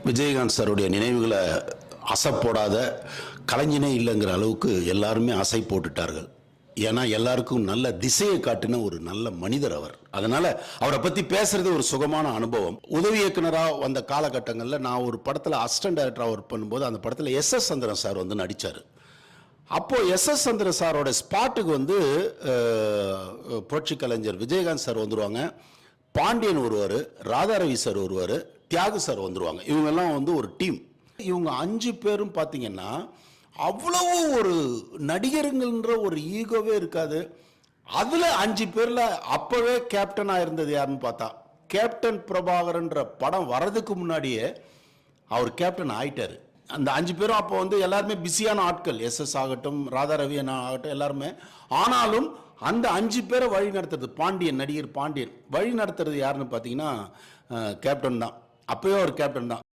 விஜயகாந்த் சாருடைய நினைவுகளை அசைப்போடாத கலைஞனே இல்லைங்கிற அளவுக்கு எல்லாருமே அசை போட்டுட்டார்கள். ஏன்னா எல்லாருக்கும் நல்ல திசையை காட்டின ஒரு நல்ல மனிதர் அவர். அதனால அவரை பத்தி பேசுறது ஒரு சுகமான அனுபவம். உதவி இயக்குனராக வந்த காலகட்டங்களில் நான் ஒரு படத்தில் அசிஸ்டன்ட் டைரக்டராக ஒர்க் பண்ணும்போது அந்த படத்தில் எஸ்.எஸ். சந்திரன் சார் வந்து நடித்தார். அப்போ எஸ்.எஸ். சந்திரன் சாரோட ஸ்பாட்டுக்கு வந்து புரட்சி கலைஞர் விஜயகாந்த் சார் வந்துடுவாங்க, பாண்டியன் வருவார், ராதாரவி சார் வருவார், தியாகு சார் வந்துடுவாங்க. இவங்கெல்லாம் வந்து ஒரு டீம். இவங்க 5 பேரும் பார்த்தீங்கன்னா அவ்வளவு ஒரு நடிகருங்கன்ற ஒரு ஈகோவே இருக்காது. அதில் 5 பேரில் அப்போவே கேப்டனாக இருந்தது யாருன்னு பார்த்தா கேப்டன் பிரபாகரன்ற படம் வர்றதுக்கு முன்னாடியே அவர் கேப்டன் ஆயிட்டார். அந்த 5 பேரும் அப்போ வந்து எல்லாருமே பிஸியான ஆட்கள், எஸ்.எஸ். ஆகட்டும், ராதாரவி ஆகட்டும், எல்லாருமே. ஆனாலும் அந்த 5 பேரை வழி நடத்துறது பாண்டியன், நடிகர் பாண்டியன் வழி நடத்துறது யாருன்னு பார்த்தீங்கன்னா கேப்டன் தான். அப்போயே ஒரு கேப்டன் தான்.